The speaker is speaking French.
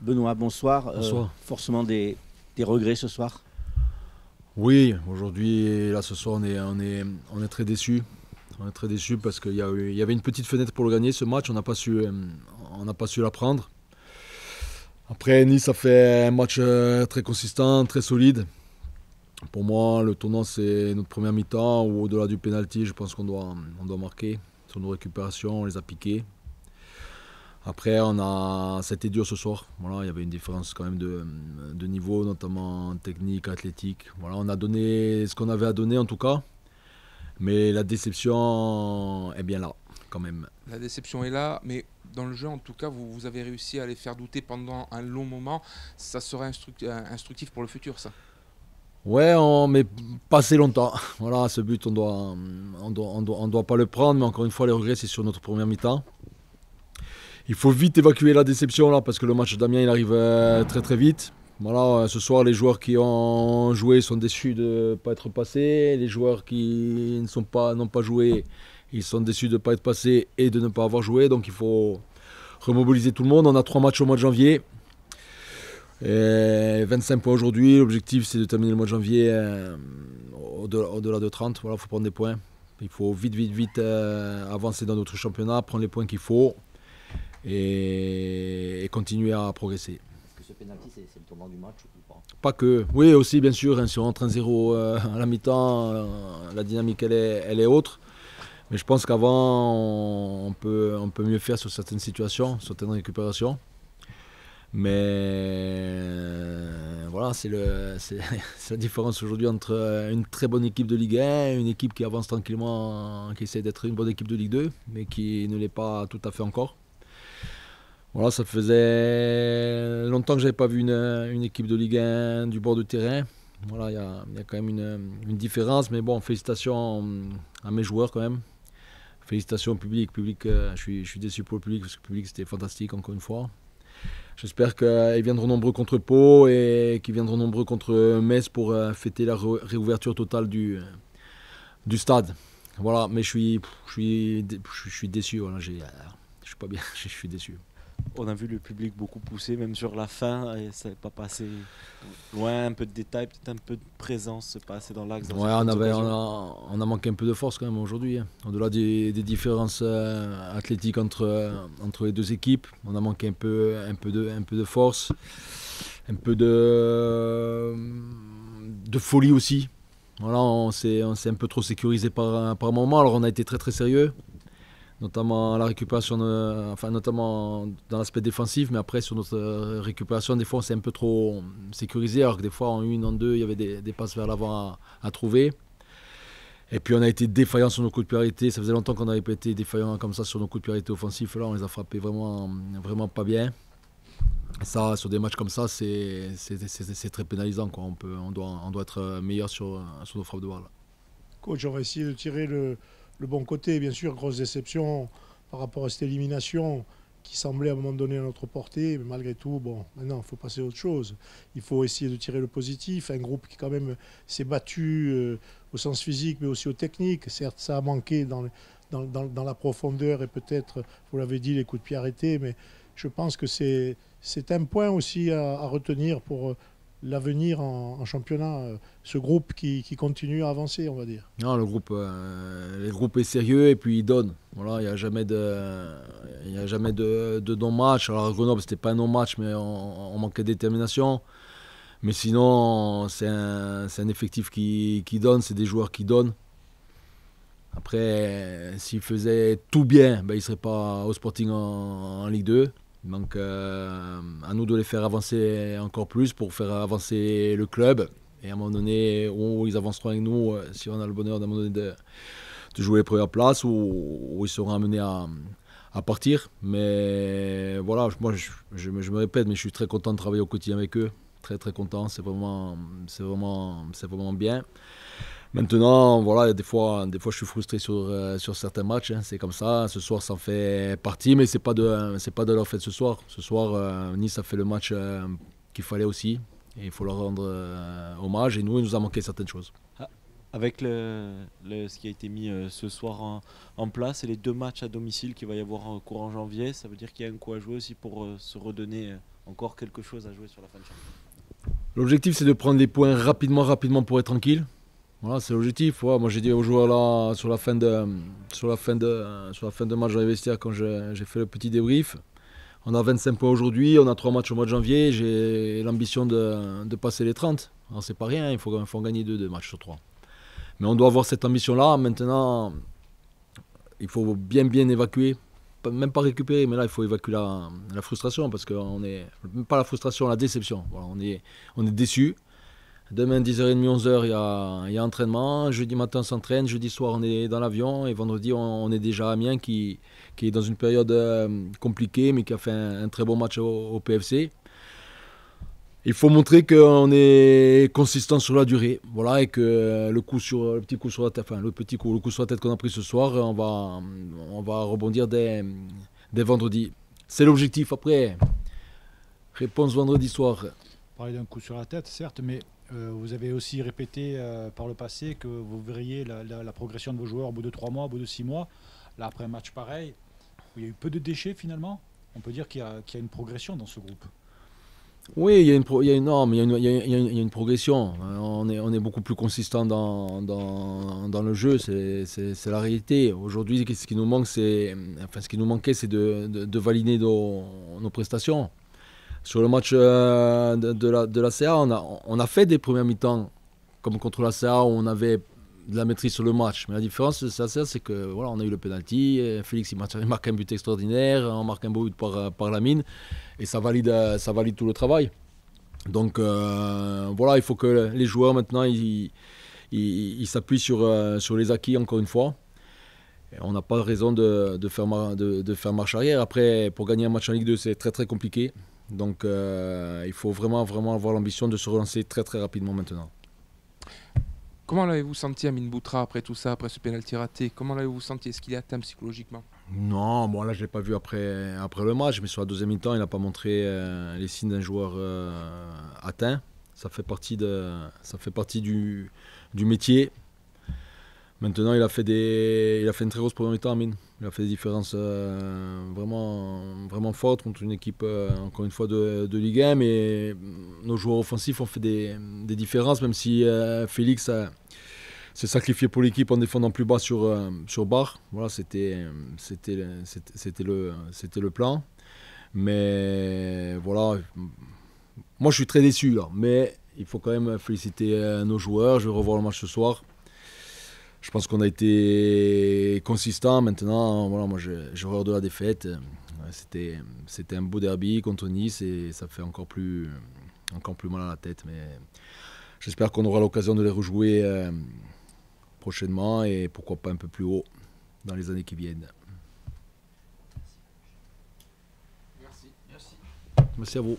Benoît, bonsoir. Bonsoir. Forcément des regrets ce soir. Oui, aujourd'hui, là ce soir, on est très déçus. On est très déçus parce qu'il y avait une petite fenêtre pour le gagner ce match, on n'a pas su la prendre. Après, Nice a fait un match très consistant, très solide. Pour moi, le tournant, c'est notre première mi-temps où au-delà du penalty, je pense on doit marquer. Sur nos récupérations, on les a piquées. Après, c'était dur ce soir. Voilà, il y avait une différence quand même de niveau, notamment technique, athlétique. Voilà, on a donné ce qu'on avait à donner en tout cas. Mais la déception est bien là, quand même. La déception est là, mais dans le jeu, en tout cas, vous avez réussi à les faire douter pendant un long moment. Ça sera instructif pour le futur, ça. Ouais, mais pas assez longtemps. Voilà, ce but, on doit pas le prendre. Mais encore une fois, les regrets, c'est sur notre première mi-temps. Il faut vite évacuer la déception là, parce que le match d'Amiens, il arrive très très vite. Voilà, ce soir, les joueurs qui ont joué sont déçus de ne pas être passés. Les joueurs qui n'ont pas joué, ils sont déçus de ne pas être passés et de ne pas avoir joué. Donc il faut remobiliser tout le monde. On a 3 matchs au mois de janvier. Et 25 points aujourd'hui. L'objectif, c'est de terminer le mois de janvier au-delà de 30. Voilà, il faut prendre des points. Il faut vite avancer dans notre championnat, prendre les points qu'il faut et continuer à progresser. Est-ce que ce pénalty, c'est le tournant du match ou pas? Pas que. Oui, aussi, bien sûr. Hein, si on rentre 1-0 à la mi-temps, la dynamique, elle est autre. Mais je pense qu'avant, on peut mieux faire sur certaines situations, certaines récupérations. Mais voilà, c'est la différence aujourd'hui entre une très bonne équipe de Ligue 1 et une équipe qui avance tranquillement, qui essaie d'être une bonne équipe de Ligue 2, mais qui ne l'est pas tout à fait encore. Voilà, ça faisait longtemps que je n'avais pas vu une équipe de Ligue 1 du bord de terrain. Voilà, il y a quand même une différence, mais bon, félicitations à mes joueurs quand même. Félicitations au public. Je suis déçu pour le public parce que le public c'était fantastique encore une fois. J'espère qu'ils viendront nombreux contre Pau et qu'ils viendront nombreux contre Metz pour fêter la réouverture totale du stade. Voilà, mais je suis déçu. Voilà, je suis pas bien, je suis déçu. On a vu le public beaucoup pousser, même sur la fin, et ça n'est pas passé loin, un peu de détail, peut-être un peu de présence, pas assez dans l'axe. Ouais, on a manqué un peu de force quand même aujourd'hui. Hein. Au-delà des différences athlétiques entre les deux équipes, on a manqué un peu de force, un peu de folie aussi. Voilà, on s'est un peu trop sécurisé par moment. Alors on a été très très sérieux, notamment à la récupération, notamment dans l'aspect défensif, mais après sur notre récupération, des fois on s'est un peu trop sécurisé, alors que des fois en une, en deux, il y avait des passes vers l'avant à trouver. Et puis on a été défaillant sur nos coups de pied arrêtés. Ça faisait longtemps qu'on n'avait pas été défaillant comme ça sur nos coups de pied arrêtés offensifs. Là, on les a frappés vraiment, vraiment pas bien. Et ça, sur des matchs comme ça, c'est très pénalisant, quoi. On doit être meilleur sur nos frappes de balle. Coach, on va essayer de tirer le bon côté. Bien sûr, grosse déception par rapport à cette élimination qui semblait à un moment donné à notre portée. Mais malgré tout, bon, maintenant, il faut passer à autre chose. Il faut essayer de tirer le positif. Un groupe qui, quand même, s'est battu au sens physique, mais aussi au technique. Certes, ça a manqué dans la profondeur et peut-être, vous l'avez dit, les coups de pied arrêtés. Mais je pense que c'est un point aussi à retenir pour l'avenir en championnat, ce groupe qui continue à avancer, on va dire. Non, le groupe est sérieux et puis il donne. Voilà, il n'y a jamais de non-match. Alors à Grenoble, c'était pas un non-match, mais on manquait de détermination. Mais sinon, c'est un effectif qui donne, c'est des joueurs qui donnent. Après, s'ils faisaient tout bien, ben, ils ne seraient pas au Sporting en Ligue 2. Donc à nous de les faire avancer encore plus pour faire avancer le club. Et à un moment donné, où ils avanceront avec nous, si on a le bonheur d'un moment donné de jouer les premières places, où ils seront amenés à partir. Mais voilà, moi je me répète, mais je suis très content de travailler au quotidien avec eux. Très très content, c'est vraiment bien. Maintenant, voilà, des fois je suis frustré sur certains matchs, hein, c'est comme ça. Ce soir, ça en fait partie, mais c'est pas de leur fait ce soir. Ce soir, Nice a fait le match qu'il fallait aussi, et il faut leur rendre hommage. Et nous, il nous a manqué certaines choses. Avec ce qui a été mis ce soir en place et les 2 matchs à domicile qu'il va y avoir courant janvier, ça veut dire qu'il y a un coup à jouer aussi pour se redonner encore quelque chose à jouer sur la fin de championnat. L'objectif, c'est de prendre les points rapidement pour être tranquille. Voilà, c'est l'objectif. Ouais, moi, j'ai dit aux joueurs là, sur la fin de match dans les vestiaires, quand j'ai fait le petit débrief, on a 25 points aujourd'hui, on a 3 matchs au mois de janvier, j'ai l'ambition de passer les 30. Alors, c'est pas rien, il faut en gagner 2 matchs sur 3. Mais on doit avoir cette ambition-là. Maintenant, il faut bien évacuer. Même pas récupérer, mais là il faut évacuer la frustration, parce qu'on est, même pas la frustration, la déception. Voilà, on est déçus. Demain 10h30, 11h, il y a entraînement. Jeudi matin on s'entraîne, jeudi soir on est dans l'avion, et vendredi on est déjà à Amiens qui est dans une période compliquée, mais qui a fait un très bon match au PFC. Il faut montrer qu'on est consistant sur la durée, voilà, et que le coup sur la tête qu'on a pris ce soir, on va rebondir dès vendredi. C'est l'objectif. Après, réponse vendredi soir. Parler d'un coup sur la tête, certes, mais vous avez aussi répété par le passé que vous verriez la progression de vos joueurs au bout de 3 mois, au bout de 6 mois. Là, après un match pareil, où il y a eu peu de déchets finalement, on peut dire qu'il y a une progression dans ce groupe. Oui, il y a une progression. On est beaucoup plus consistant dans le jeu, c'est la réalité. Aujourd'hui, ce qui nous manquait, c'est de valider nos prestations. Sur le match de la CA, on a fait des premières mi-temps, comme contre la CA, où on avait de la maîtrise sur le match. Mais la différence de la CA, c'est que voilà, on a eu le penalty, Félix il marque un but extraordinaire, on marque un beau but par Lamine, et ça valide tout le travail. Donc voilà, il faut que les joueurs maintenant ils s'appuient sur les acquis encore une fois. Et on n'a pas de raison de faire marche arrière. Après, pour gagner un match en Ligue 2, c'est très très compliqué. Donc il faut vraiment avoir l'ambition de se relancer très très rapidement maintenant. Comment l'avez-vous senti, Amine Boutra, après tout ça, après ce pénalty raté? Comment l'avez-vous senti? Est-ce qu'il est atteint psychologiquement? Non, bon là je ne l'ai pas vu après le match, mais sur la deuxième mi-temps, il n'a pas montré les signes d'un joueur atteint. Ça fait partie du métier. Maintenant, il a fait une très grosse première mi-temps, Amine. Il a fait des différences vraiment fortes contre une équipe, encore une fois, de Ligue 1. Mais nos joueurs offensifs ont fait des différences, même si Félix s'est sacrifié pour l'équipe en défendant plus bas sur barre. Voilà, c'était le plan. Mais voilà, moi je suis très déçu là. Mais il faut quand même féliciter nos joueurs. Je vais revoir le match ce soir. Je pense qu'on a été consistant. Maintenant, voilà, moi j'ai horreur de la défaite. C'était un beau derby contre Nice et ça fait encore plus mal à la tête. Mais j'espère qu'on aura l'occasion de les rejouer prochainement et pourquoi pas un peu plus haut dans les années qui viennent. Merci à vous.